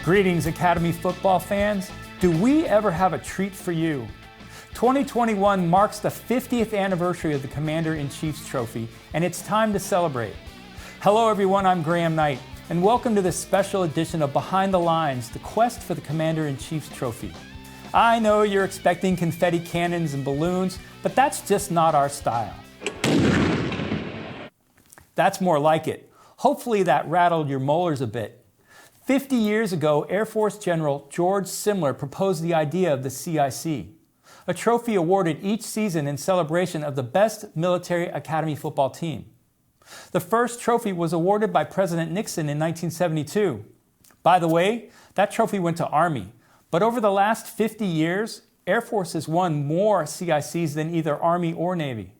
Greetings, Academy football fans. Do we ever have a treat for you? 2021 marks the 50th anniversary of the Commander-in-Chief's Trophy, and it's time to celebrate. Hello everyone, I'm Graham Knight, and welcome to this special edition of Behind the Lines, the quest for the Commander-in-Chief's Trophy. I know you're expecting confetti cannons and balloons, but that's just not our style. That's more like it. Hopefully that rattled your molars a bit. 50 years ago, Air Force General George Simler proposed the idea of the CIC, a trophy awarded each season in celebration of the best military academy football team. The first trophy was awarded by President Nixon in 1972. By the way, that trophy went to Army, but over the last 50 years, Air Force has won more CICs than either Army or Navy.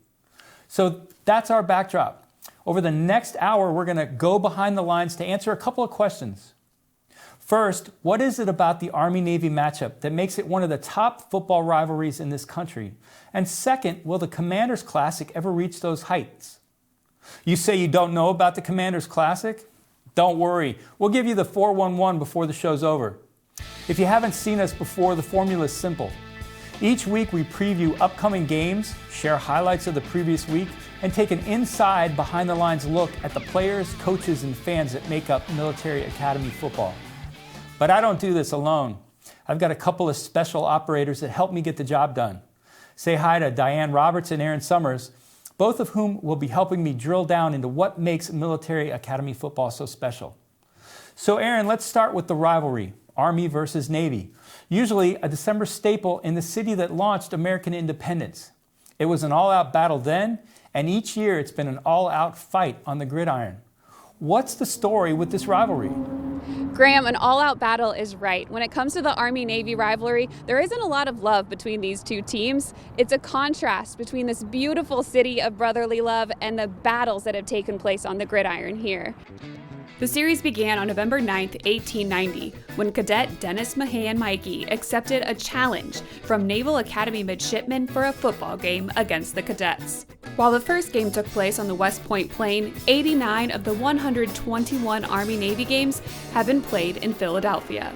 So that's our backdrop. Over the next hour, we're going to go behind the lines to answer a couple of questions. First, what is it about the Army-Navy matchup that makes it one of the top football rivalries in this country? And second, will the Commanders Classic ever reach those heights? You say you don't know about the Commanders Classic? Don't worry, we'll give you the 411 before the show's over. If you haven't seen us before, the formula is simple. Each week we preview upcoming games, share highlights of the previous week, and take an inside, behind-the-lines look at the players, coaches, and fans that make up military academy football. But I don't do this alone. I've got a couple of special operators that help me get the job done. Say hi to Diane Roberts and Erin Summers, both of whom will be helping me drill down into what makes military academy football so special. So Erin, let's start with the rivalry, Army versus Navy. Usually a December staple in the city that launched American independence. It was an all-out battle then, and each year it's been an all-out fight on the gridiron. What's the story with this rivalry? Graham, an all-out battle is right. When it comes to the Army-Navy rivalry, there isn't a lot of love between these two teams. It's a contrast between this beautiful city of brotherly love and the battles that have taken place on the gridiron here. The series began on November 9, 1890, when Cadet Dennis Mahan Mikey accepted a challenge from Naval Academy midshipmen for a football game against the cadets. While the first game took place on the West Point Plain, 89 of the 121 Army-Navy games have been played in Philadelphia.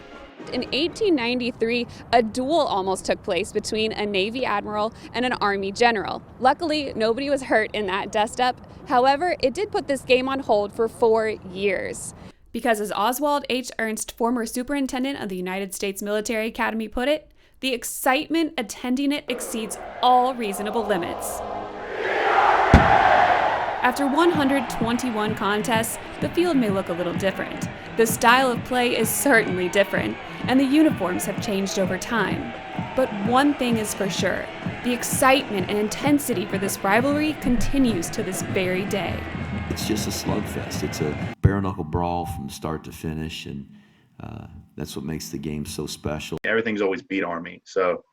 In 1893, a duel almost took place between a Navy admiral and an Army general. Luckily, nobody was hurt in that dust-up. However, it did put this game on hold for 4 years. Because as Oswald H. Ernst, former superintendent of the United States Military Academy, put it, the excitement attending it exceeds all reasonable limits. After 121 contests, the field may look a little different. The style of play is certainly different, and the uniforms have changed over time. But one thing is for sure, the excitement and intensity for this rivalry continues to this very day. It's just a slugfest. It's a bare-knuckle brawl from start to finish, and that's what makes the game so special. Everything's always beat Army, so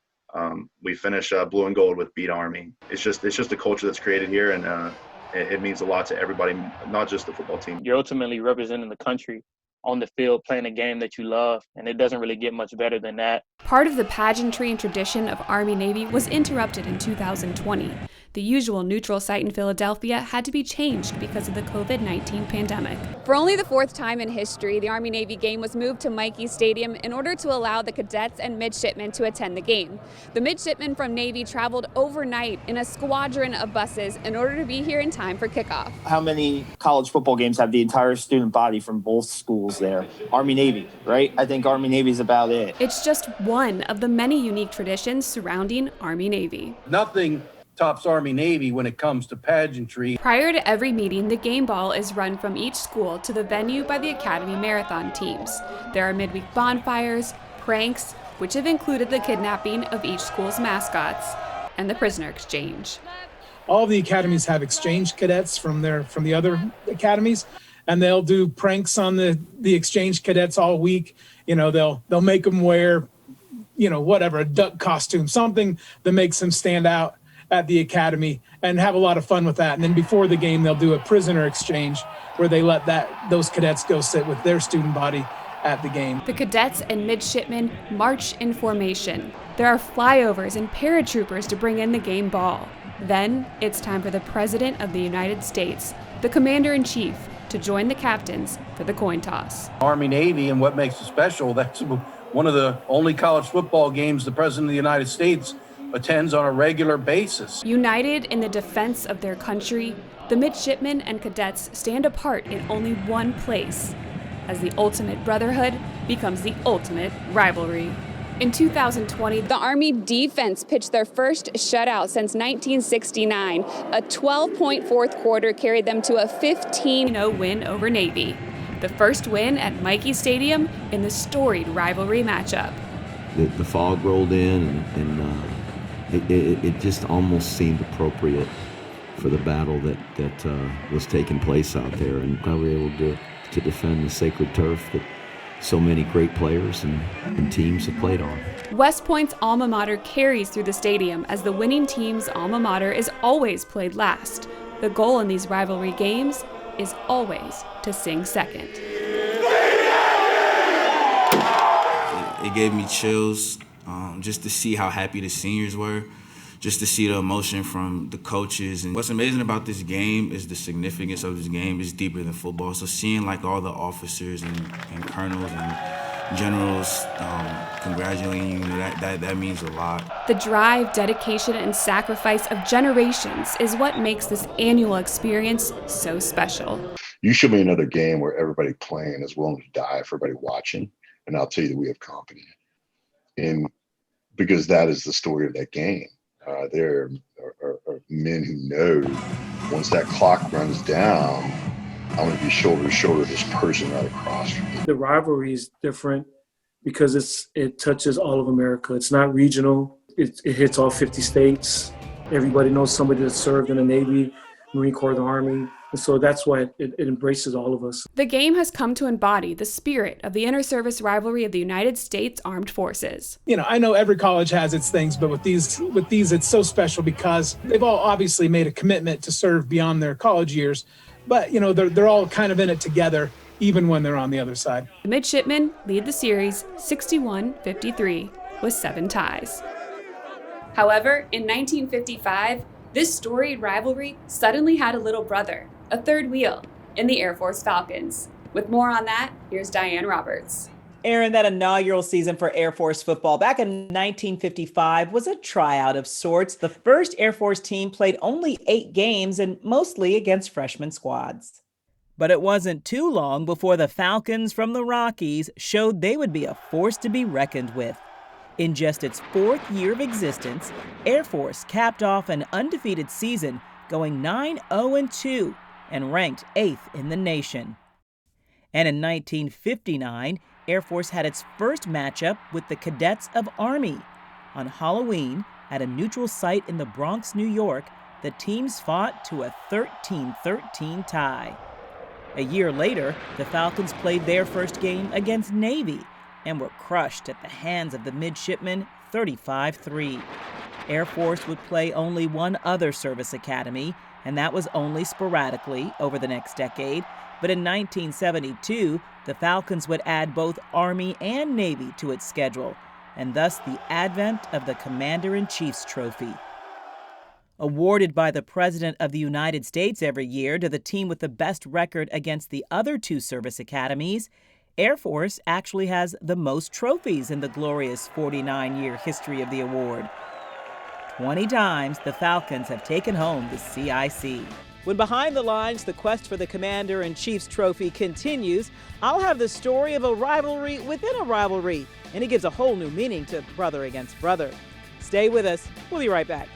we finish blue and gold with beat Army. It's just a culture that's created here, and it means a lot to everybody, not just the football team. You're ultimately representing the country on the field, playing a game that you love, and it doesn't really get much better than that. Part of the pageantry and tradition of Army-Navy was interrupted in 2020. The usual neutral site in Philadelphia had to be changed because of the COVID-19 pandemic. For only the 4th time in history, the Army-Navy game was moved to Mikey Stadium in order to allow the cadets and midshipmen to attend the game. The midshipmen from Navy traveled overnight in a squadron of buses in order to be here in time for kickoff. How many college football games have the entire student body from both schools there? Army-Navy, right? I think Army-Navy is about it. It's just one of the many unique traditions surrounding Army-Navy. Nothing tops Army-Navy when it comes to pageantry. Prior to every meeting, the game ball is run from each school to the venue by the Academy Marathon teams. There are midweek bonfires, pranks, which have included the kidnapping of each school's mascots, and the prisoner exchange. All the academies have exchange cadets from the other academies, and they'll do pranks on the exchange cadets all week. You know, they'll make them wear, whatever, a duck costume, something that makes them stand out at the academy, and have a lot of fun with that. And then before the game, they'll do a prisoner exchange where they let those cadets go sit with their student body at the game. The cadets and midshipmen march in formation. There are flyovers and paratroopers to bring in the game ball. Then it's time for the President of the United States, the Commander-in-Chief, to join the captains for the coin toss. Army-Navy, and what makes it special, that's one of the only college football games the President of the United States attends on a regular basis. United in the defense of their country, the midshipmen and cadets stand apart in only one place, as the ultimate brotherhood becomes the ultimate rivalry. In 2020, the Army defense pitched their first shutout since 1969. A 12-point fourth quarter carried them to a 15-0 win over Navy, the first win at Mikey Stadium in the storied rivalry matchup. The fog rolled in, and it just almost seemed appropriate for the battle that was taking place out there, and we were able to defend the sacred turf that so many great players and teams have played on. West Point's alma mater carries through the stadium as the winning team's alma mater is always played last. The goal in these rivalry games is always to sing second. It gave me chills just to see how happy the seniors were, just to see the emotion from the coaches. And what's amazing about this game is the significance of this game is deeper than football. So seeing like all the officers and colonels and generals congratulating you, that means a lot. The drive, dedication, and sacrifice of generations is what makes this annual experience so special. You show me another game where everybody playing is willing to die for everybody watching, and I'll tell you that we have company. And because that is the story of that game. There are men who know once that clock runs down, I'm going to be shoulder to shoulder with this person right across from me. The rivalry is different because it touches all of America. It's not regional. It hits all 50 states. Everybody knows somebody that served in the Navy, Marine Corps, the Army. And so that's why it embraces all of us. The game has come to embody the spirit of the inter-service rivalry of the United States Armed Forces. You know, I know every college has its things, but with these, it's so special because they've all obviously made a commitment to serve beyond their college years. But, you know, they're all kind of in it together, even when they're on the other side. The midshipmen lead the series 61-53 with 7 ties. However, in 1955, this storied rivalry suddenly had a little brother, a third wheel, in the Air Force Falcons. With more on that, here's Diane Roberts. Erin, that inaugural season for Air Force football back in 1955 was a tryout of sorts. The first Air Force team played only 8 games and mostly against freshman squads. But it wasn't too long before the Falcons from the Rockies showed they would be a force to be reckoned with. In just its 4th year of existence, Air Force capped off an undefeated season, going 9-0-2 and ranked 8th in the nation. And in 1959, Air Force had its first matchup with the Cadets of Army. On Halloween, at a neutral site in the Bronx, New York, the teams fought to a 13-13 tie. A year later, the Falcons played their first game against Navy and were crushed at the hands of the midshipmen 35-3. Air Force would play only one other service academy, and that was only sporadically over the next decade. But in 1972, the Falcons would add both Army and Navy to its schedule, and thus the advent of the Commander-in-Chief's Trophy. Awarded by the President of the United States every year to the team with the best record against the other 2 service academies, Air Force actually has the most trophies in the glorious 49-year history of the award. 20 times the Falcons have taken home the CIC. When Behind the Lines, the quest for the Commander-in-Chief's Trophy continues, I'll have the story of a rivalry within a rivalry, and it gives a whole new meaning to brother against brother. Stay with us. We'll be right back.